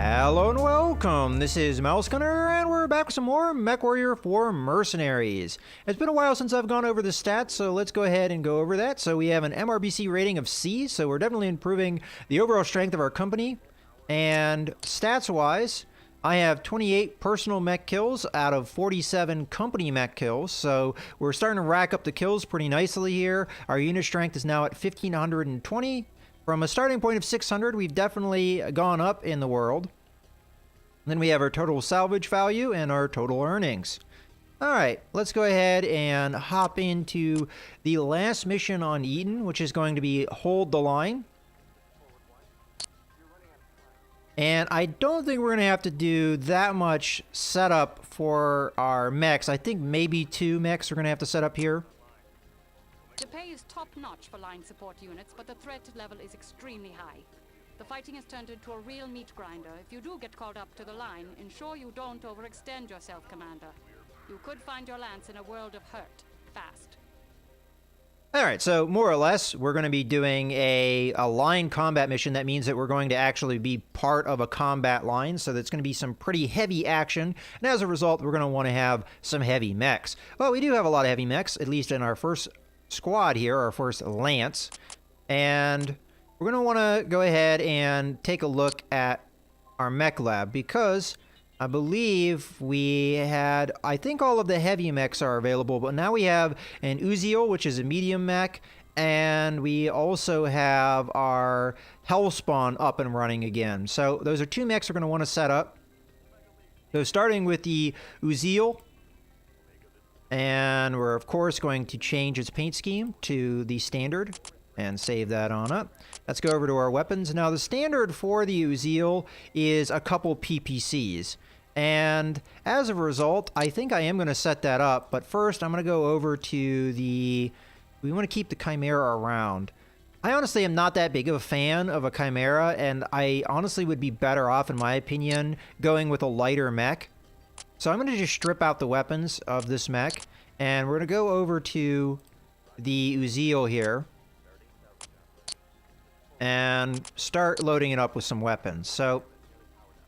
Hello and welcome, this is Mouse Gunner, and we're back with some more MechWarrior for Mercenaries. It's been a while since I've gone over the stats, so let's go ahead and go over that. So we have an MRBC rating of C, so we're definitely improving the overall strength of our company. And stats-wise, I have 28 personal mech kills out of 47 company mech kills, so we're starting to rack up the kills pretty nicely here. Our unit strength is now at 1,520. From a starting point of 600, we've definitely gone up in the world. Then we have our total salvage value and our total earnings. Alright, let's go ahead and hop into the last mission on Eden, which is going to be Hold the Line. And I don't think we're going to have to do that much setup for our mechs. I think maybe 2 mechs we're going to have to set up here. The pay is top-notch for line support units, but the threat level is extremely high. The fighting has turned into a real meat grinder. If you do get called up to the line, ensure you don't overextend yourself, Commander. You could find your lance in a world of hurt, fast. Alright, so more or less, we're going to be doing a line combat mission. That means that we're going to actually be part of a combat line, so that's going to be some pretty heavy action, and as a result, we're going to want to have some heavy mechs. Well, we do have a lot of heavy mechs, at least in our first squad here, our first lance, and we're going to want to go ahead and take a look at our mech lab, because I believe we had, I think all of the heavy mechs are available, but now we have an Uziel, which is a medium mech, and we also have our Hellspawn up and running again. So those are 2 mechs we're going to want to set up. So starting with the Uziel, and we're of course going to change its paint scheme to the standard and save that on up. Let's go over to our weapons. Now the standard for the Uziel is a couple PPCs, and as a result I think I am going to set that up, but first I'm going to go over to the, we want to keep the Chimera around. I honestly am not that big of a fan of a Chimera, and I honestly would be better off, in my opinion, going with a lighter mech. So I'm going to just strip out the weapons of this mech, and we're going to go over to the Uziel here and start loading it up with some weapons. So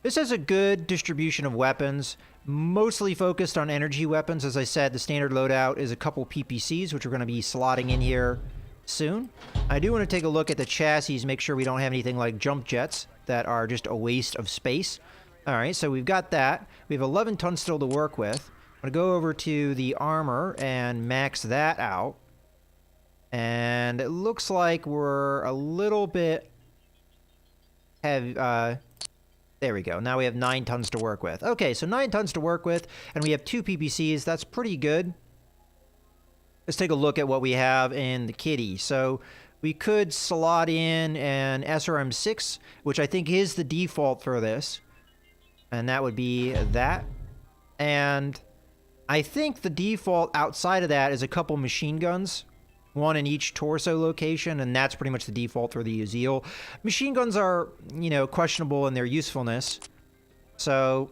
this has a good distribution of weapons, mostly focused on energy weapons. As I said, the standard loadout is a couple PPCs, which we're going to be slotting in here soon. I do want to take a look at the chassis, make sure we don't have anything like jump jets that are just a waste of space. Alright, so we've got that. We have 11 tons still to work with. I'm going to go over to the armor and max that out. And it looks like we're a little bit heavy. There we go. Now we have 9 tons to work with. Okay, so 9 tons to work with, and we have 2 PPCs. That's pretty good. Let's take a look at what we have in the kitty. So we could slot in an SRM-6, which I think is the default for this. And that would be that. And I think the default outside of that is a couple machine guns, 1 in each torso location, and that's pretty much the default for the Uziel. Machine guns are, you know, questionable in their usefulness. So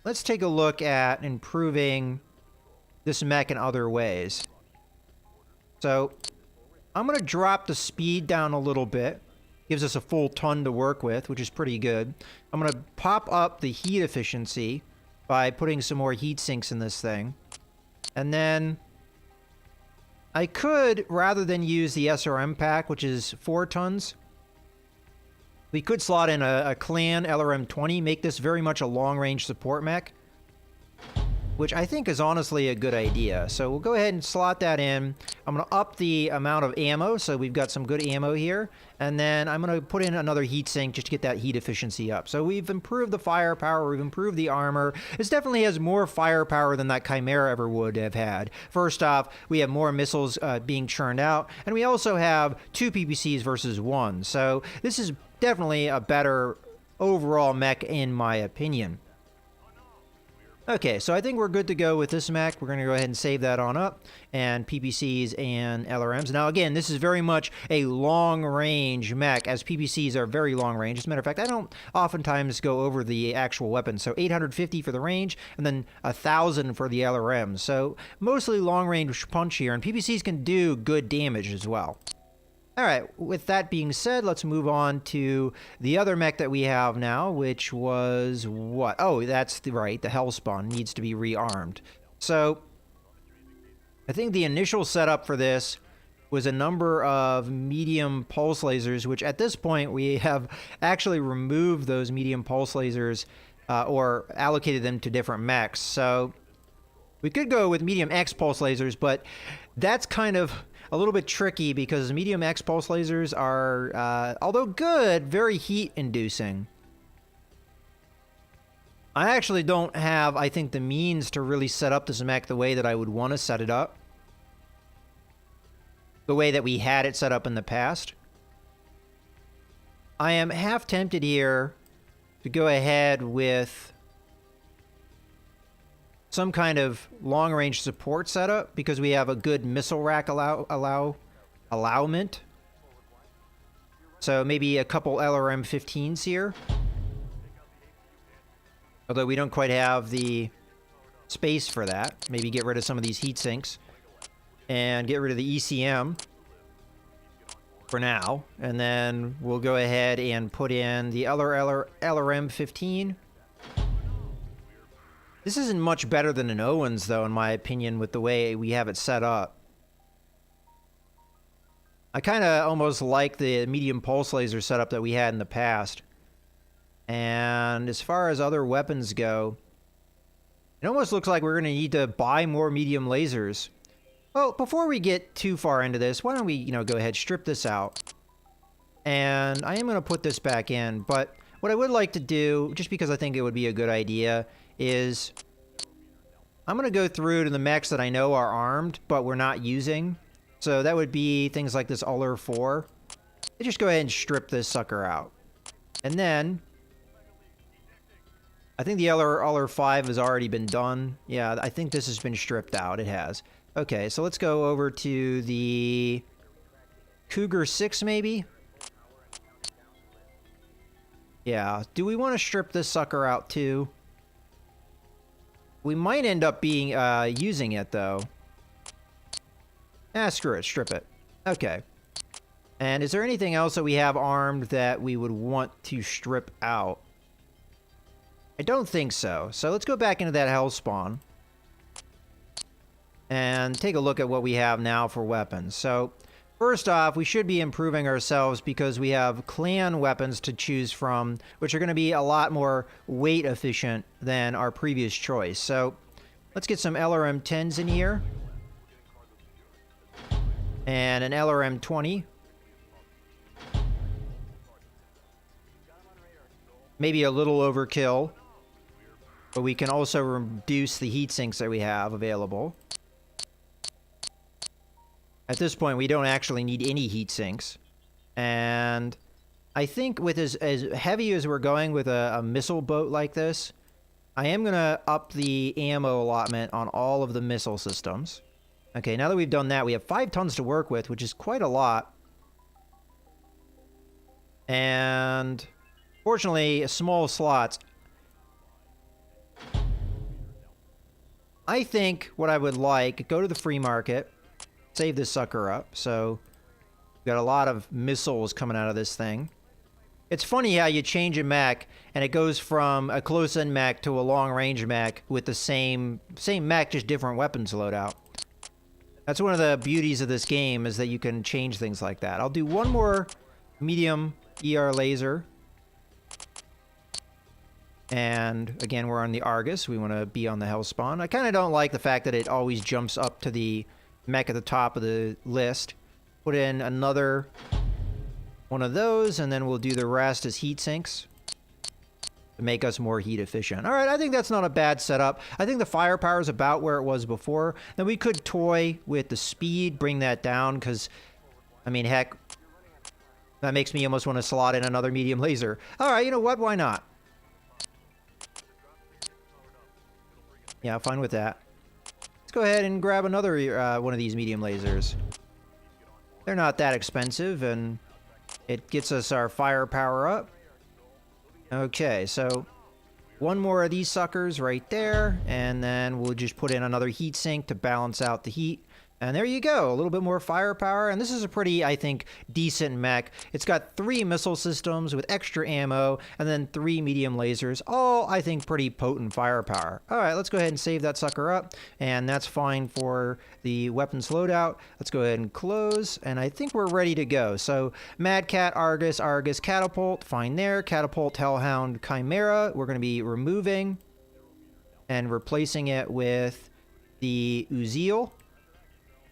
let's take a look at improving this mech in other ways. So I'm going to drop the speed down a little bit. Gives us a full ton to work with, which is pretty good. I'm going to pop up the heat efficiency by putting some more heat sinks in this thing. And then I could, rather than use the SRM pack, which is 4 tons, we could slot in a Clan LRM-20, make this very much a long-range support mech, which I think is honestly a good idea. So we'll go ahead and slot that in. I'm going to up the amount of ammo, so we've got some good ammo here. And then I'm going to put in another heat sink just to get that heat efficiency up. So we've improved the firepower, we've improved the armor. This definitely has more firepower than that Chimera ever would have had. First off, we have more missiles being churned out, and we also have 2 PPCs versus 1. So this is definitely a better overall mech in my opinion. Okay, so I think we're good to go with this mech. We're going to go ahead and save that on up, and PPCs and LRMs. Now again, this is very much a long-range mech, as PPCs are very long-range. As a matter of fact, I don't oftentimes go over the actual weapon. So 850 for the range, and then 1,000 for the LRMs. So mostly long-range punch here, and PPCs can do good damage as well. All right, with that being said, let's move on to the other mech that we have now, which was what? Oh, that's right, the Hellspawn needs to be rearmed. So, I think the initial setup for this was a number of medium pulse lasers, which at this point we have actually removed those medium pulse lasers or allocated them to different mechs. So, we could go with medium X pulse lasers, but that's kind of a little bit tricky because medium X pulse lasers are, although good, very heat inducing. I actually don't have, I think, the means to really set up this mech the way that I would want to set it up. The way that we had it set up in the past. I am half tempted here to go ahead with some kind of long-range support setup because we have a good missile rack allowment. So maybe a couple LRM-15s here. Although we don't quite have the space for that. Maybe get rid of some of these heat sinks and get rid of the ECM for now. And then we'll go ahead and put in the LRM-15. This isn't much better than an Owens, though, in my opinion, with the way we have it set up. I kind of almost like the medium pulse laser setup that we had in the past. And as far as other weapons go, it almost looks like we're going to need to buy more medium lasers. Well, before we get too far into this, why don't we, go ahead, strip this out. And I am going to put this back in, but what I would like to do, just because I think it would be a good idea, is I'm going to go through to the mechs that I know are armed, but we're not using. So that would be things like this Uller 4. Just go ahead and strip this sucker out. And then, I think the Uller 5 has already been done. Yeah, I think this has been stripped out. It has. Okay, so let's go over to the Cougar 6 maybe? Yeah, do we want to strip this sucker out too? We might end up being using it though. Screw it, strip it. Okay. And is there anything else that we have armed that we would want to strip out? I don't think so. So let's go back into that Hellspawn and take a look at what we have now for weapons. So first off, we should be improving ourselves because we have clan weapons to choose from, which are going to be a lot more weight efficient than our previous choice. So let's get some LRM-10s in here. And an LRM-20. Maybe a little overkill. But we can also reduce the heat sinks that we have available. At this point, we don't actually need any heat sinks. And I think with as heavy as we're going with a missile boat like this, I am going to up the ammo allotment on all of the missile systems. Okay, now that we've done that, we have 5 tons to work with, which is quite a lot. And fortunately, small slots. I think what I would like, go to the free market, save this sucker up. So we've got a lot of missiles coming out of this thing. It's funny how you change a mech and it goes from a close-in mech to a long-range mech with the same mech, just different weapons loadout. That's one of the beauties of this game, is that you can change things like that. I'll do one more medium ER laser. And again, we're on the Argus. We want to be on the Hellspawn. I kind of don't like the fact that it always jumps up to the mech at the top of the list. Put in another one of those, and then we'll do the rest as heat sinks to make us more heat efficient. All right, I think that's not a bad setup. I think the firepower is about where it was before. Then we could toy with the speed, bring that down, because, I mean, heck, that makes me almost want to slot in another medium laser. All right, you know what? Why not? Yeah, fine with that. Let's go ahead and grab another one of these medium lasers. They're not that expensive, and it gets us our firepower up. Okay, so one more of these suckers right there, and then we'll just put in another heat sink to balance out the heat. And there you go, a little bit more firepower, and this is a pretty, I think, decent mech. It's got 3 missile systems with extra ammo, and then 3 medium lasers, all, I think, pretty potent firepower. All right, let's go ahead and save that sucker up, and that's fine for the weapons loadout. Let's go ahead and close, and I think we're ready to go. So, Mad Cat, Argus, Argus, Catapult, fine there. Catapult, Hellhound, Chimera, we're going to be removing and replacing it with the Uziel.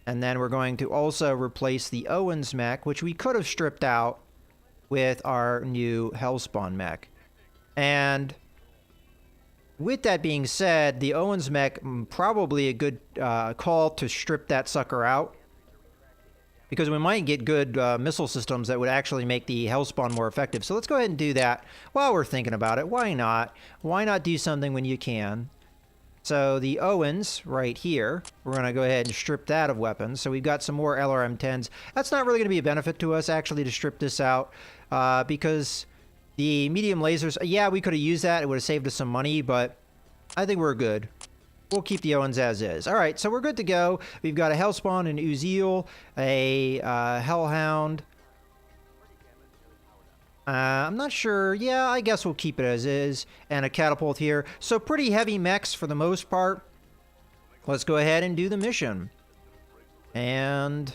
And then we're going to also replace the Owens mech, which we could have stripped out with our new Hellspawn mech. And with that being said, the Owens mech, probably a good call to strip that sucker out. Because we might get good missile systems that would actually make the Hellspawn more effective. So let's go ahead and do that while we're thinking about it. Why not? Why not do something when you can? So the Owens right here, we're going to go ahead and strip that of weapons. So we've got some more LRM-10s. That's not really going to be a benefit to us, actually, to strip this out. Because the medium lasers, yeah, we could have used that. It would have saved us some money, but I think we're good. We'll keep the Owens as is. All right, so we're good to go. We've got a Hellspawn, an Uziel, a Hellhound. I'm not sure. Yeah, I guess we'll keep it as is. And a Catapult here. So pretty heavy mechs for the most part. Let's go ahead and do the mission. And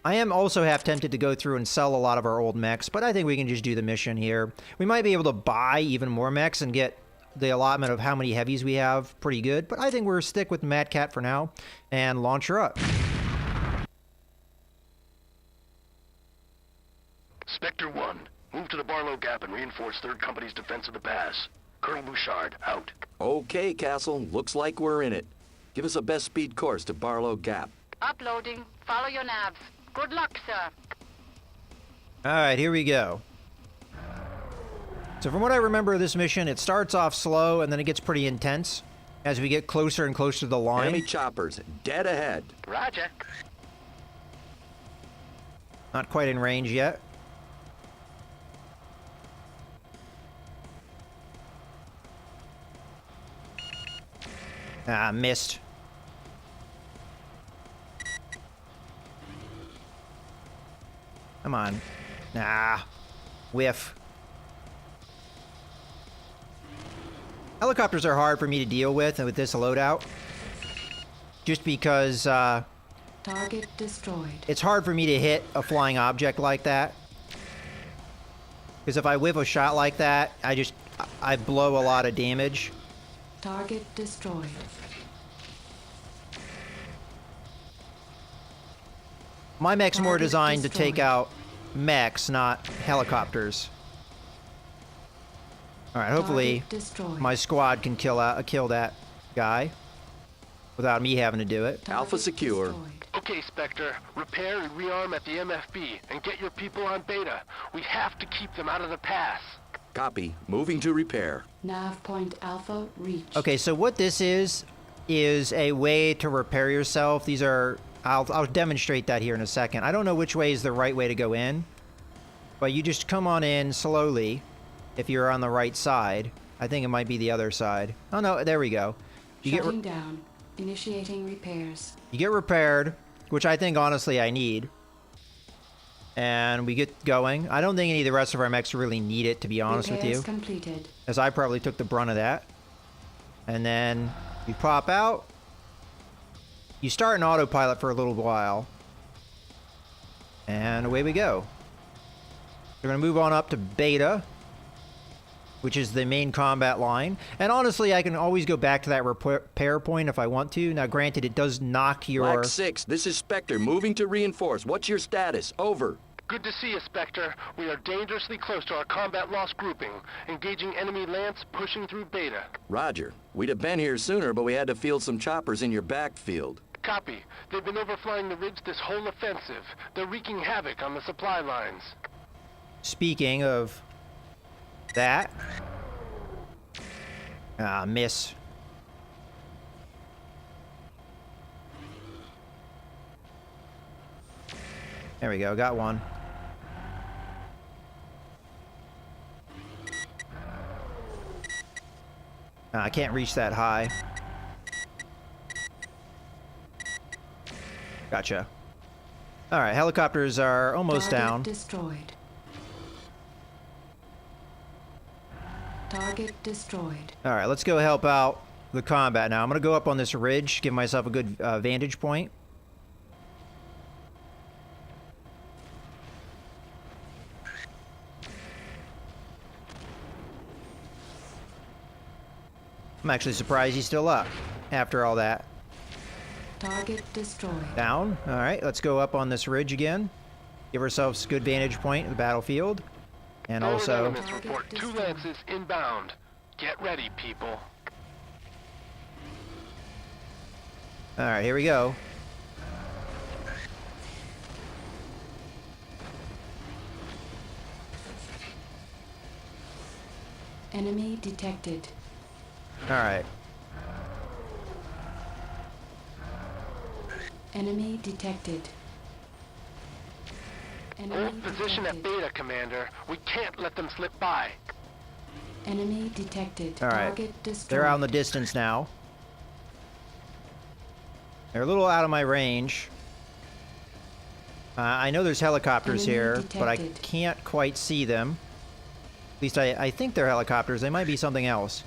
I am also half tempted to go through and sell a lot of our old mechs, but I think we can just do the mission here. We might be able to buy even more mechs and get the allotment of how many heavies we have pretty good, but I think we're stick with Mad Cat for now and launch her up. Spectre 1, move to the Barlow Gap and reinforce 3rd Company's defense of the pass. Colonel Bouchard, out. Okay, Castle. Looks like we're in it. Give us a best speed course to Barlow Gap. Uploading. Follow your navs. Good luck, sir. All right, here we go. So from what I remember of this mission, it starts off slow and then it gets pretty intense as we get closer and closer to the line. Enemy choppers, dead ahead. Roger. Not quite in range yet. Ah, missed. Come on. Nah. Whiff. Helicopters are hard for me to deal with this loadout. Just because, Target destroyed. it's hard for me to hit a flying object like that. Because if I whiff a shot like that, I blow a lot of damage. Target destroyed. My mech's more Target designed to destroyed. take out mechs, not helicopters. All right, hopefully Target destroyed. my squad can kill that guy without me having to do it. Target Alpha secure. destroyed. Okay, Spectre, repair and rearm at the MFB and get your people on Beta. We have to keep them out of the pass. Copy. Moving to repair. Nav point Alpha reached. Okay, so what this is a way to repair yourself. These are, I'll demonstrate that here in a second. I don't know which way is the right way to go in, but you just come on in slowly if you're on the right side. I think it might be the other side. Oh no, there we go. You get Shutting down. Initiating repairs. you get repaired, which I think honestly I need. And we get going. I don't think any of the rest of our mechs really need it, to be honest with repairs you, completed. as I probably took the brunt of that. And then you pop out. You start an autopilot for a little while. And away we go. We're going to move on up to Beta, which is the main combat line. And honestly, I can always go back to that repair point if I want to. Now, granted, it does knock your... Black 6, this is Spectre. Moving to reinforce. What's your status? Over. Good to see you, Spectre. We are dangerously close to our combat loss grouping. Engaging enemy Lance, pushing through Beta. Roger. We'd have been here sooner, but we had to field some choppers in your backfield. Copy. They've been overflying the ridge this whole offensive. They're wreaking havoc on the supply lines. Speaking of that... Ah, miss. There we go, got one. I can't reach that high. Gotcha. All right, helicopters are almost down. Destroyed. Target destroyed. All right, let's go help out the combat now. I'm going to go up on this ridge, give myself a good vantage point. I'm actually surprised he's still up after all that. Target destroyed. Down. All right, let's go up on this ridge again. Give ourselves a good vantage point in the battlefield. And Forward also... elements report 2 Lances inbound. Get ready, people. All right, here we go. Enemy detected. All right. Enemy detected. Enemy Hold position at detected. Beta, Commander. We can't let them slip by. Enemy detected. All right. Target destroyed. They're out in the distance now. They're a little out of my range. I know there's helicopters Enemy here, but I detected. can't quite see them. At least I think they're helicopters. They might be something else.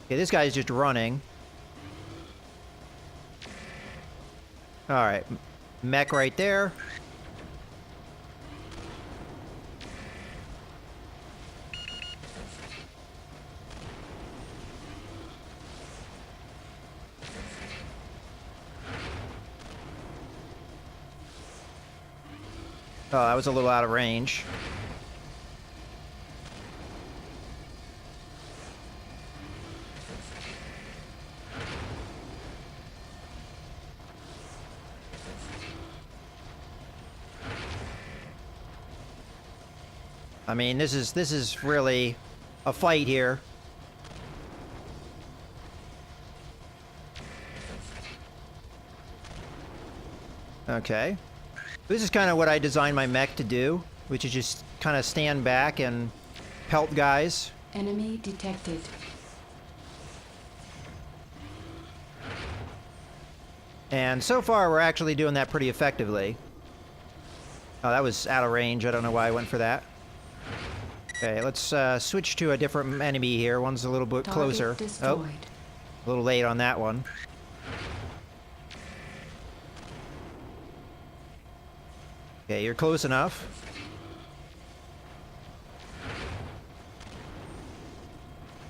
Okay, this guy's just running. All right, mech right there. Oh, that was a little out of range. I mean, this is really a fight here. Okay. This is kind of what I designed my mech to do, which is just kind of stand back and pelt guys. Enemy detected. And so far, we're actually doing that pretty effectively. Oh, that was out of range. I don't know why I went for that. Okay, let's switch to a different enemy here. One's a little bit Target closer. destroyed. Oh, a little late on that one. Okay, you're close enough.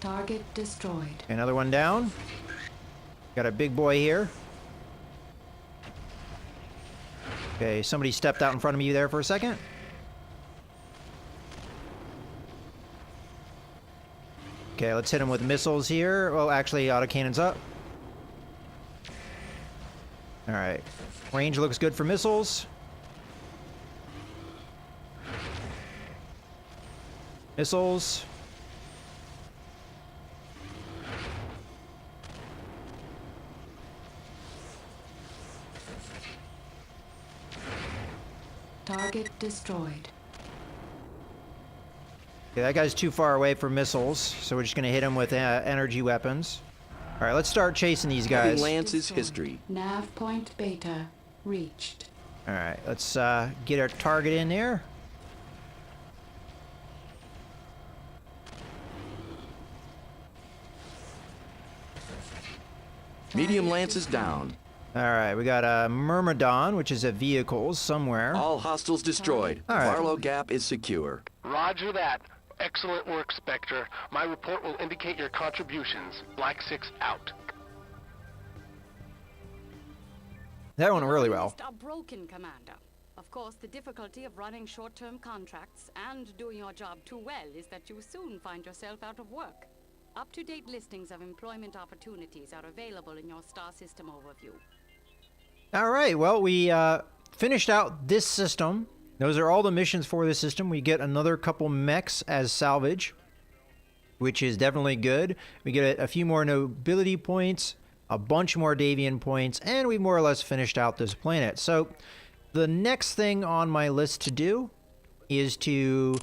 Target destroyed. Another one down. Got a big boy here. Okay, somebody stepped out in front of me there for a second. Okay, let's hit him with missiles here. Well, actually, autocannon's up. All right. Range looks good for missiles. Missiles. Target destroyed. Okay, that guy's too far away for missiles, so we're just going to hit him with energy weapons. All right, let's start chasing these Heavy guys. Lance is Destroyed. history. Nav point beta reached. All right, let's get our target in there. Medium Lance is down. All right, we got a Myrmidon, which is a vehicle somewhere. All hostiles destroyed. All right. Barlow Gap is secure. Roger that. Excellent work, Spectre. My report will indicate your contributions. Black 6 out. That went really well. Are broken, Commander. Of course, the difficulty of running short-term contracts and doing your job too well is that you soon find yourself out of work. Up-to-date listings of employment opportunities are available in your star system overview. All right, well, we finished out this system. Those are all the missions for this system. We get another couple mechs as salvage, which is definitely good. We get a few more nobility points, a bunch more Davian points, and we more or less finished out this planet. So the next thing on my list to do is to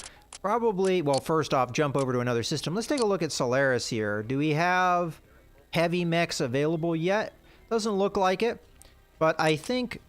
probably, well, first off, jump over to another system. Let's take a look at Solaris here. Do we have heavy mechs available yet? Doesn't look like it, but I think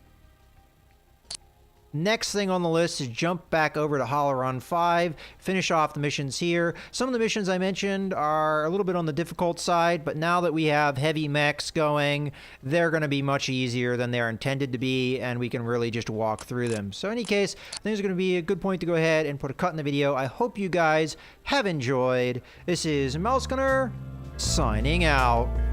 next thing on the list is jump back over to Holoron 5, finish off the missions here. Some of the missions I mentioned are a little bit on the difficult side, but now that we have heavy mechs going, they're going to be much easier than they're intended to be, and we can really just walk through them. So in any case, I think it's going to be a good point to go ahead and put a cut in the video. I hope you guys have enjoyed. This is Mouse Gunner, signing out.